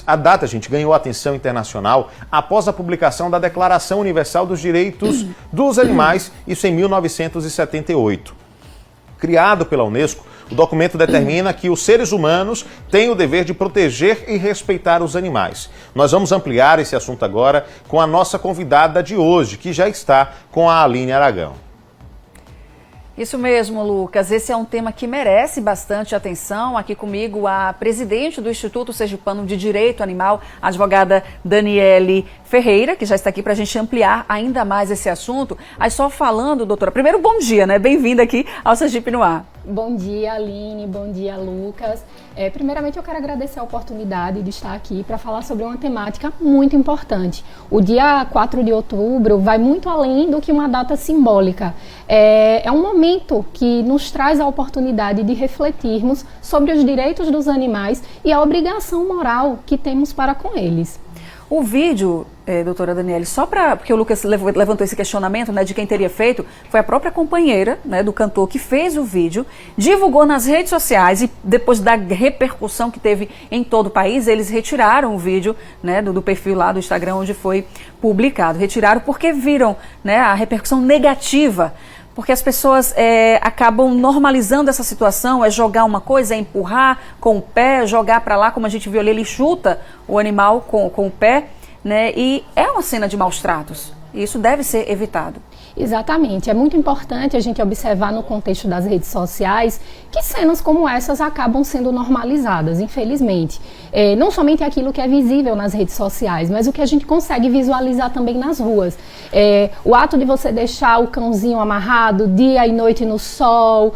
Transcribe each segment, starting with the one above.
A data, gente, ganhou atenção internacional após a publicação da Declaração Universal dos Direitos dos Animais, isso em 1978. Criado pela Unesco, o documento determina que os seres humanos têm o dever de proteger e respeitar os animais. Nós vamos ampliar esse assunto agora com a nossa convidada de hoje, que já está com a Aline Aragão. Isso mesmo, Lucas. Esse é um tema que merece bastante atenção. Aqui comigo a presidente do Instituto Sergipano de Direito Animal, a advogada Daniele Ferreira, que já está aqui para a gente ampliar ainda mais esse assunto. Aí só falando, doutora, primeiro bom dia, né? Bem-vinda aqui ao Sergipe no Ar. Bom dia, Aline. Bom dia, Lucas. Primeiramente, eu quero agradecer a oportunidade de estar aqui para falar sobre uma temática muito importante. O dia 4 de outubro vai muito além do que uma data simbólica. É um momento que nos traz a oportunidade de refletirmos sobre os direitos dos animais e a obrigação moral que temos para com eles. O vídeo, doutora Daniele, porque o Lucas levantou esse questionamento, né, de quem teria feito, foi a própria companheira, né, do cantor que fez o vídeo, divulgou nas redes sociais e depois da repercussão que teve em todo o país, eles retiraram o vídeo, né, do perfil lá do Instagram onde foi publicado. Retiraram porque viram, né, a repercussão negativa. Porque as pessoas acabam normalizando essa situação, é jogar uma coisa, é empurrar com o pé, jogar para lá, como a gente viu ali, ele chuta o animal com o pé, né? E é uma cena de maus tratos. E isso deve ser evitado. Exatamente. É muito importante a gente observar no contexto das redes sociais que cenas como essas acabam sendo normalizadas, infelizmente. Não somente aquilo que é visível nas redes sociais, mas o que a gente consegue visualizar também nas ruas. O ato de você deixar o cãozinho amarrado dia e noite no sol,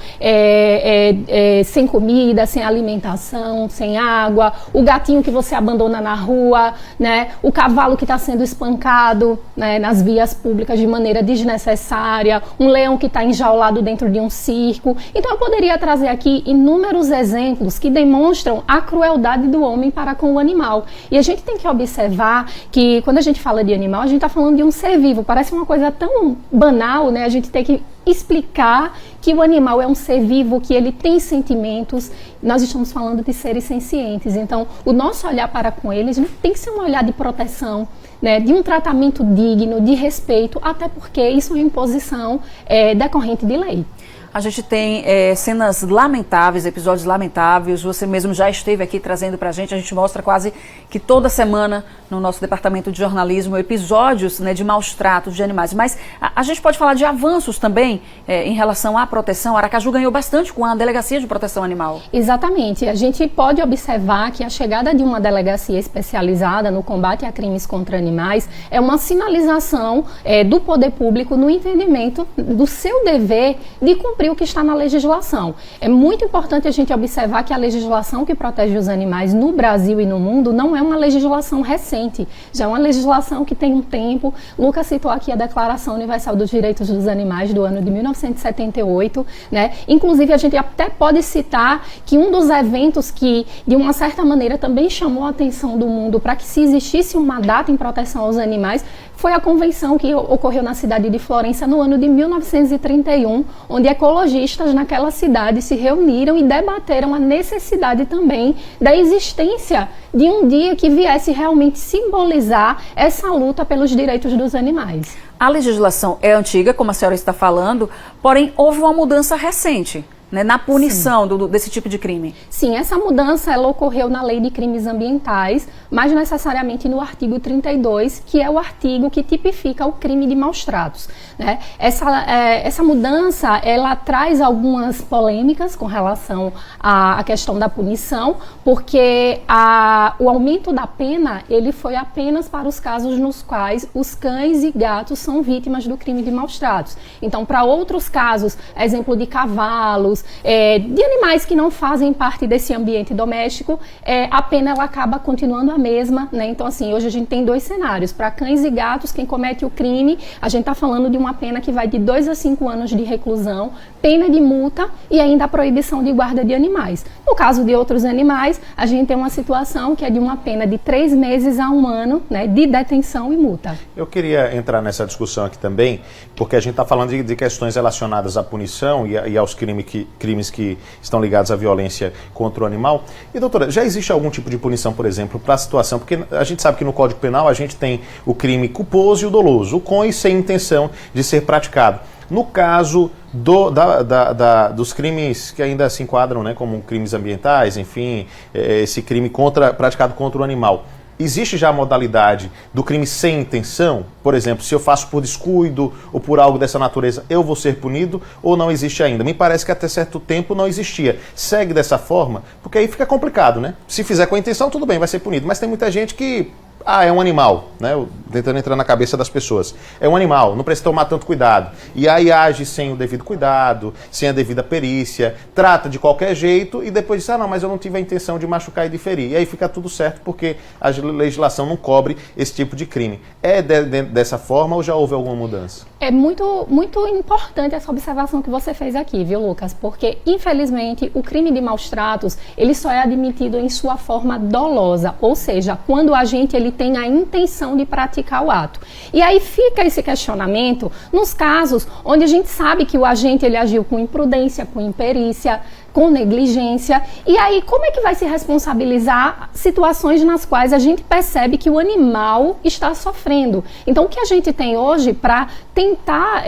sem comida, sem alimentação, sem água, o gatinho que você abandona na rua, né? O cavalo que está sendo espancado, né, nas vias públicas de maneira desnecessária, um leão que está enjaulado dentro de um circo. Então eu poderia trazer aqui inúmeros exemplos que demonstram a crueldade do homem para com o animal. E a gente tem que observar que quando a gente fala de animal, a gente está falando de um ser vivo. Parece uma coisa tão banal, né? A gente tem que explicar que o animal é um ser vivo, que ele tem sentimentos. Nós estamos falando de seres sencientes. Então o nosso olhar para com eles não tem que ser um olhar de proteção, né, de um tratamento digno, de respeito, até porque isso é uma imposição decorrente de lei. A gente tem cenas lamentáveis, episódios lamentáveis, você mesmo já esteve aqui trazendo pra gente, a gente mostra quase que toda semana no nosso departamento de jornalismo episódios, né, de maus tratos de animais, mas a gente pode falar de avanços também em relação à proteção. Aracaju ganhou bastante com a Delegacia de Proteção Animal. Exatamente, a gente pode observar que a chegada de uma delegacia especializada no combate a crimes contra animais é uma sinalização do poder público no entendimento do seu dever de cumprir o que está na legislação. É muito importante a gente observar que a legislação que protege os animais no Brasil e no mundo não é uma legislação recente, já é uma legislação que tem um tempo. Lucas citou aqui a Declaração Universal dos Direitos dos Animais do ano de 1978, né? Inclusive a gente até pode citar que um dos eventos que de uma certa maneira também chamou a atenção do mundo para que se existisse uma data em proteção aos animais foi a convenção que ocorreu na cidade de Florença no ano de 1931, onde ecologistas naquela cidade se reuniram e debateram a necessidade também da existência de um dia que viesse realmente simbolizar essa luta pelos direitos dos animais. A legislação é antiga, como a senhora está falando, porém houve uma mudança recente, né, na punição desse tipo de crime. Sim, essa mudança ela ocorreu na Lei de Crimes Ambientais, mais necessariamente no artigo 32, que é o artigo que tipifica o crime de maus tratos, né? Essa mudança ela traz algumas polêmicas com relação à questão da punição, porque o aumento da pena ele foi apenas para os casos nos quais os cães e gatos são vítimas do crime de maus tratos. Então, para outros casos, exemplo de cavalos, de animais que não fazem parte desse ambiente doméstico, a pena ela acaba continuando a mesma, né? Então, assim, hoje a gente tem dois cenários. Para cães e gatos, quem comete o crime, a gente está falando de uma pena que vai de 2 a 5 anos de reclusão, pena de multa e ainda a proibição de guarda de animais. No caso de outros animais, a gente tem uma situação que é de uma pena de 3 meses a 1 ano, né, de detenção e multa. Eu queria entrar nessa discussão aqui também, porque a gente está falando de questões relacionadas à punição e aos crimes que crimes que estão ligados à violência contra o animal. E, doutora, já existe algum tipo de punição, por exemplo, para a situação? Porque a gente sabe que no Código Penal a gente tem o crime culposo e o doloso, o com e sem intenção de ser praticado. No caso dos crimes que ainda se enquadram, né, como crimes ambientais, enfim, esse crime praticado contra o animal, existe já a modalidade do crime sem intenção? Por exemplo, se eu faço por descuido ou por algo dessa natureza, eu vou ser punido, ou não existe ainda? Me parece que até certo tempo não existia. Segue dessa forma? Porque aí fica complicado, né? Se fizer com a intenção, tudo bem, vai ser punido. Mas tem muita gente que... é um animal, né? Tentando entrar na cabeça das pessoas. É um animal, não precisa tomar tanto cuidado. E aí age sem o devido cuidado, sem a devida perícia, trata de qualquer jeito e depois diz, não, mas eu não tive a intenção de machucar e de ferir. E aí fica tudo certo porque a legislação não cobre esse tipo de crime. É dessa forma ou já houve alguma mudança? É muito, muito importante essa observação que você fez aqui, viu, Lucas? Porque, infelizmente, o crime de maus tratos, ele só é admitido em sua forma dolosa, ou seja, quando o agente ele tem a intenção de praticar o ato. E aí fica esse questionamento nos casos onde a gente sabe que o agente ele agiu com imprudência, com imperícia, com negligência, e aí como é que vai se responsabilizar situações nas quais a gente percebe que o animal está sofrendo? Então o que a gente tem hoje para tentar,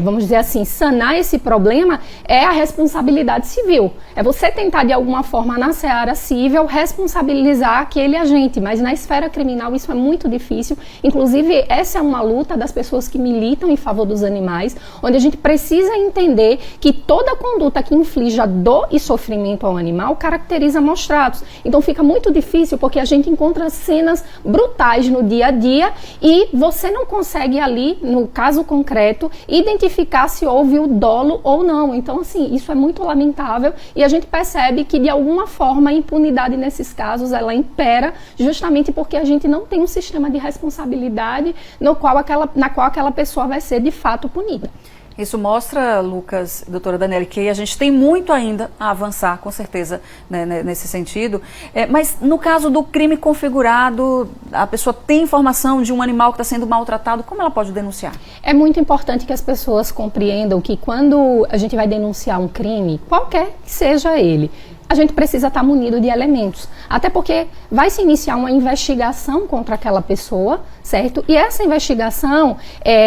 vamos dizer assim, sanar esse problema é a responsabilidade civil. É você tentar de alguma forma na seara civil responsabilizar aquele agente, mas na esfera criminal isso é muito difícil, inclusive essa é uma luta das pessoas que militam em favor dos animais, onde a gente precisa entender que toda conduta que inflija dor e sofrimento ao animal caracteriza maus tratos. Então fica muito difícil porque a gente encontra cenas brutais no dia a dia e você não consegue ali, no caso concreto, identificar se houve o dolo ou não. Então assim, isso é muito lamentável e a gente percebe que de alguma forma a impunidade nesses casos ela impera justamente porque a gente não tem um sistema de responsabilidade na qual aquela pessoa vai ser de fato punida. Isso mostra, Lucas, doutora Daniele, que a gente tem muito ainda a avançar, com certeza, né, nesse sentido. Mas no caso do crime configurado, a pessoa tem informação de um animal que está sendo maltratado, como ela pode denunciar? É muito importante que as pessoas compreendam que quando a gente vai denunciar um crime, qualquer que seja ele, a gente precisa estar munido de elementos. Até porque vai se iniciar uma investigação contra aquela pessoa, certo? E essa investigação,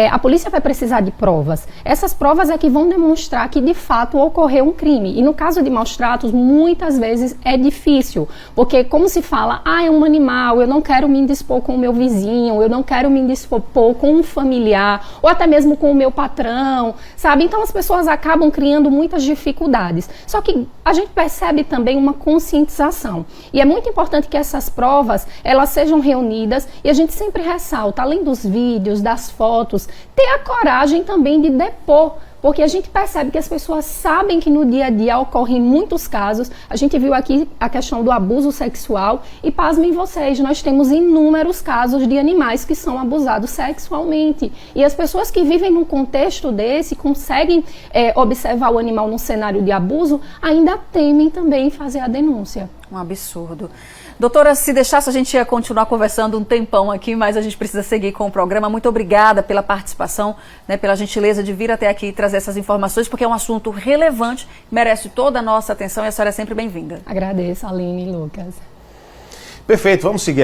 a polícia vai precisar de provas. Essas provas é que vão demonstrar que de fato ocorreu um crime. E no caso de maus tratos, muitas vezes é difícil. Porque como se fala, é um animal, eu não quero me indispor com o meu vizinho, eu não quero me indispor com um familiar, ou até mesmo com o meu patrão, sabe? Então as pessoas acabam criando muitas dificuldades. Só que a gente percebe também uma conscientização. E é muito importante que essas provas, elas sejam reunidas e a gente sempre ressalta, além dos vídeos, das fotos, ter a coragem também de depor, porque a gente percebe que as pessoas sabem que no dia a dia ocorrem muitos casos. A gente viu aqui a questão do abuso sexual e pasmem vocês, nós temos inúmeros casos de animais que são abusados sexualmente. E as pessoas que vivem num contexto desse, conseguem observar o animal num cenário de abuso, ainda temem também fazer a denúncia. Um absurdo. Doutora, se deixasse a gente ia continuar conversando um tempão aqui, mas a gente precisa seguir com o programa. Muito obrigada pela participação, né, pela gentileza de vir até aqui e trazer essas informações, porque é um assunto relevante, merece toda a nossa atenção e a senhora é sempre bem-vinda. Agradeço, Aline e Lucas. Perfeito, vamos seguir aqui.